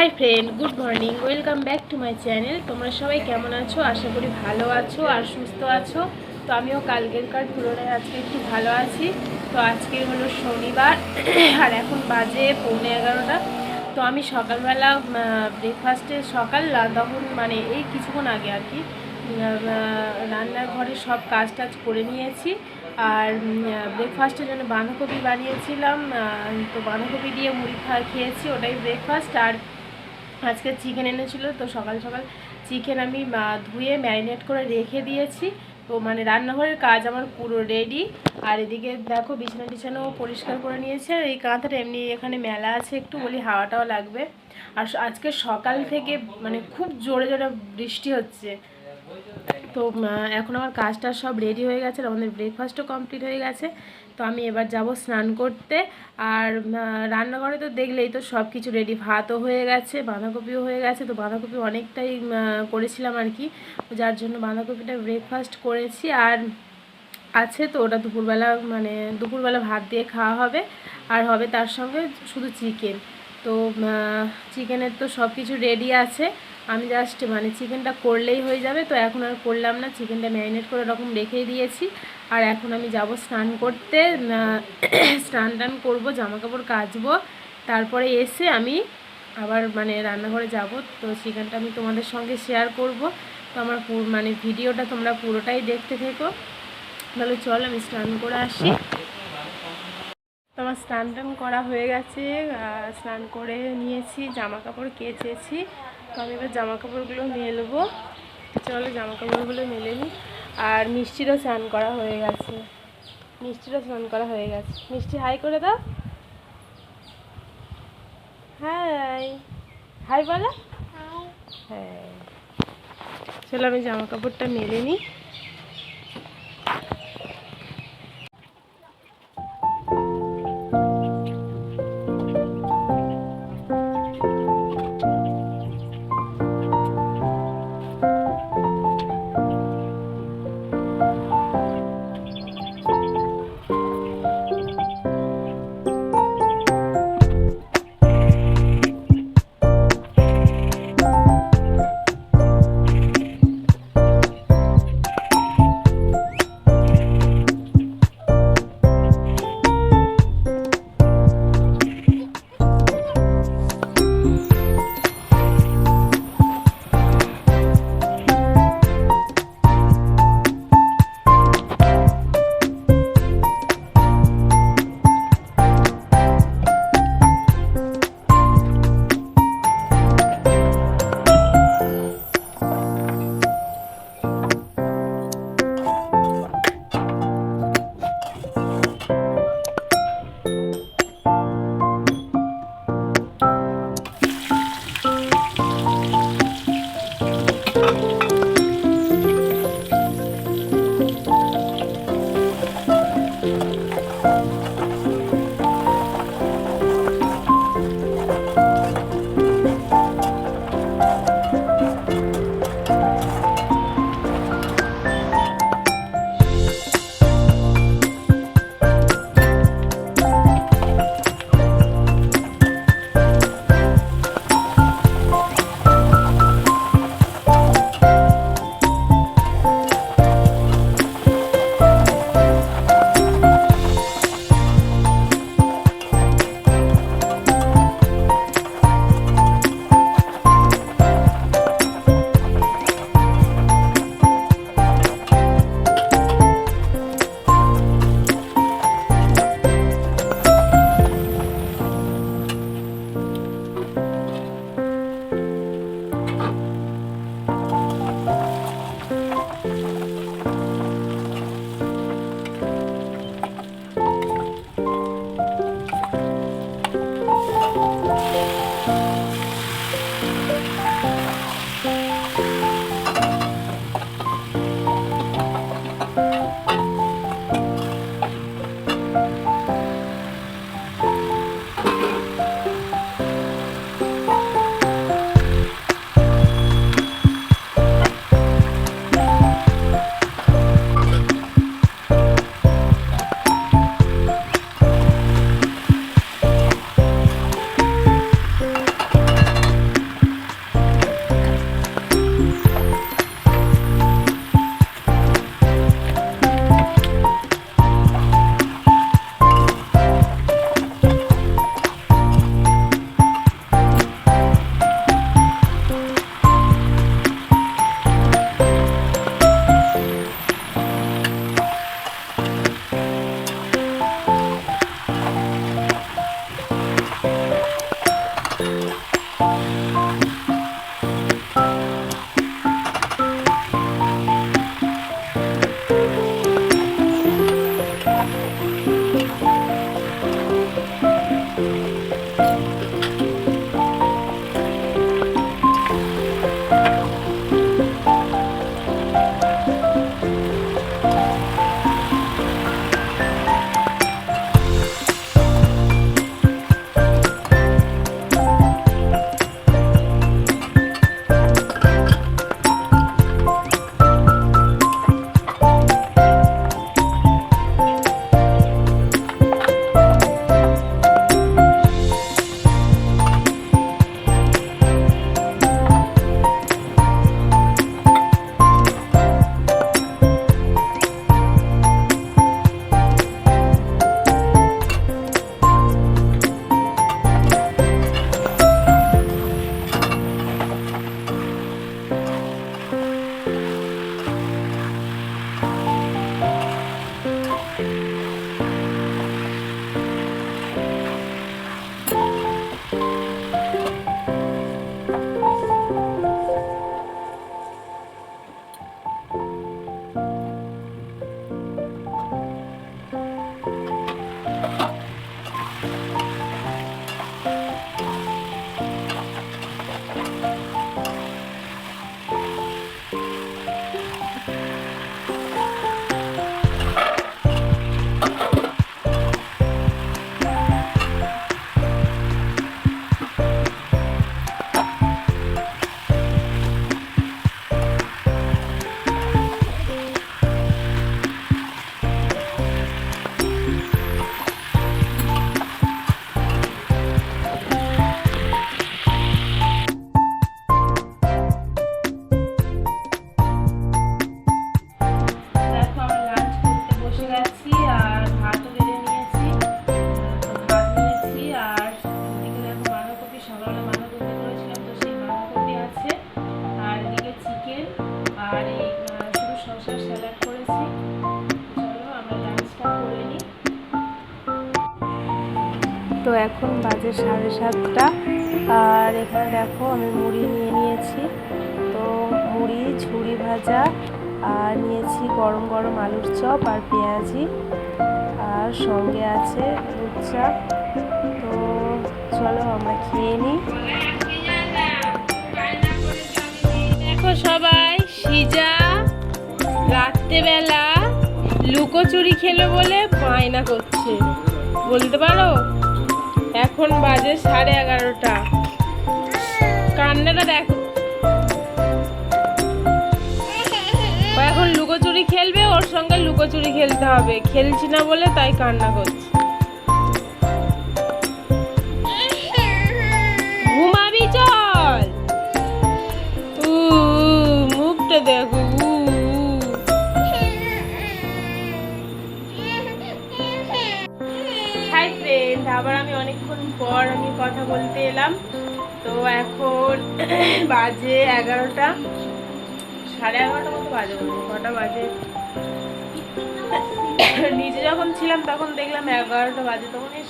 Hi friend, good morning, welcome back to my channel. তোমরা সবাই কেমন আছো? আশা করি ভালো আছো আর সুস্থ আছো। তো আমিও কালকেরকার তুলনায় আজকে একটু ভালো আছি। তো আজকে হলো শনিবার আর এখন বাজে 11:15। তো আমি সকালবেলা ব্রেকফাস্টে তখন মানে এই কিছুক্ষণ আগে আর কি রান্নাঘরে সব কাজ টাজ করে নিয়েছি। আর ব্রেকফাস্টের জন্য বাঁধাকপি বানিয়েছিলাম, তো বাঁধাকপি দিয়ে মুড়ি খেয়েছি, ওটাই ব্রেকফাস্ট। আর আজকে চিকেন এনেছিল, তো সকাল সকাল চিকেন আমি ধুয়ে ম্যারিনেট করে রেখে দিয়েছি। তো মানে রান্নাঘরের কাজ আমার পুরো রেডি। আর এদিকে দেখো বিছানা টিছানাও পরিষ্কার করে নিয়েছে। আর এই কাঁথাটা এমনি এখানে মেলা আছে, একটু বলি হাওয়াটাও লাগবে। আর আজকে সকাল থেকে মানে খুব জোরে জোরে বৃষ্টি হচ্ছে। তো এখন আমার কাজটা সব রেডি হয়ে গেছে, আমাদের ব্রেকফাস্টও কমপ্লিট হয়ে গেছে। তো আমি এবার যাব স্নান করতে। আর রান্নাঘরে তো দেখলেই তো সব কিছু রেডি, ভাতও হয়ে গেছে, বাঁধাকপিও হয়ে গেছে। তো বাঁধাকপি অনেকটাই করেছিলাম আর কি, যার জন্য বাঁধাকপিটা ব্রেকফাস্ট করেছি। আর আছে তো ওটা দুপুরবেলা ভাত দিয়ে খাওয়া হবে। আর হবে তার সঙ্গে শুধু চিকেন। তো চিকেনের তো সব কিছু রেডি আছে, আমি জাস্ট চিকেনটা করলেই হয়ে যাবে। তো এখন আর করলাম না, চিকেনটা ম্যারিনেট করে এরকম রেখেই দিয়েছি। আর এখন আমি যাব স্নান করতে, স্নান টান করবো, জামাকাপড় কাচবো, তারপরে এসে আমি আবার রান্নাঘরে যাব। তো চিকেনটা আমি তোমাদের সঙ্গে শেয়ার করব। তো আমার ভিডিওটা তোমরা পুরোটাই দেখতে থেকো। তাহলে চল আমি স্নান করে আসি। তো আমার স্নান টান করা হয়ে গেছে, স্নান করে নিয়েছি, জামা কাপড় কেচেছি। তো আমি এবার জামা কাপড়গুলো মেলবো। চলো জামা কাপড়গুলো মেলে নিই। আর মিষ্টিরও স্নান করা হয়ে গেছে, মিষ্টি হাই করে দাও। হাই হাই বলো। হ্যাঁ, চলো আমি জামা কাপড়টা মেলে নিই। এখন বাজে 7:30, আর এখানে দেখো আমি মুড়ি নিয়ে নিয়েছি। তো মুড়ি, ঝুড়ি ভাজা, আর নিয়েছি গরম গরম আলুর চপ আর পেঁয়াজি, আর সঙ্গে আছে দুধ চা। তো চলো আমরা খেয়ে নিই। দেখো সবাই, সিজা রাত্রেবেলা লুকোচুরি খেলো বলে বায়না করছে, বলতে পারো। এখন বাজে 11:30। কান্নাটা দেখো, এখন লুকোচুরি খেলবে, ওর সঙ্গে লুকোচুরি খেলতে হবে, খেলছি না বলে তাই কান্না করছে। ঘুমাবি চল, মুখটা দেখো। হাই ফ্রেন্ড, আবার আমি অনেকক্ষণ পর কথা বলতে এলাম। তো এখন বাজে 11টা, 11:30 মতো বাজে, কটা বাজে। নিজে যখন ছিলাম তখন দেখলাম 11টা বাজে, তখন এই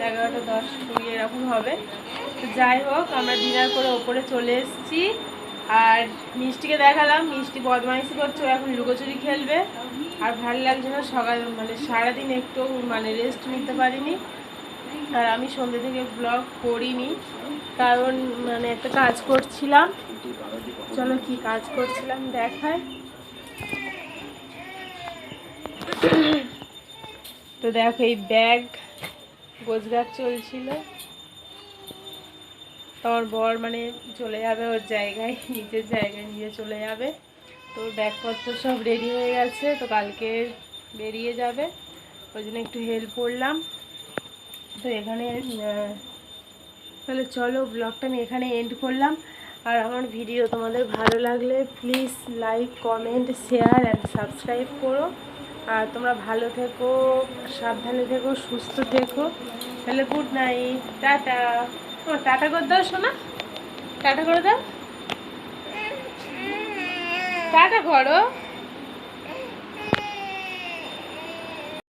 11:30, 10, 20 এরকম হবে। তো যাই হোক, আমরা ডিনার করে ওপরে চলে এসেছি। আর মিষ্টিকে দেখালাম, মিষ্টি বদমাইশি করছে, এখন লুকোচুরি খেলবে। আর ভালো লাগছে না, সারাদিন একটু রেস্ট নিতে পারিনি। আর আমি সন্ধ্যে থেকে ব্লগ করিনি, কারণ একটা কাজ করছিলাম। চলো কি কাজ করছিলাম দেখায়। তো দেখো, এই ব্যাগ গোছগাছ চলছিল। আমার বর চলে যাবে ওর জায়গায়, নিজের জায়গায় নিয়ে চলে যাবে। তো ব্যাগপত্র সব রেডি হয়ে গেছে, তো কালকে বেরিয়ে যাবে, ওই জন্য একটু হেল্প করলাম। তো এখানে তাহলে চলো ব্লগটা আমি এখানে এন্ড করলাম। আর আমার ভিডিও তোমাদের ভালো লাগলে please like, comment, share and subscribe করো। আর তোমরা ভালো থেকো, সাবধানে থেকো, সুস্থ থেকো। তাহলে গুড নাইট, টাটা। টাটা করে দাও সোনা, টাটা করে দাও, টাটা করো।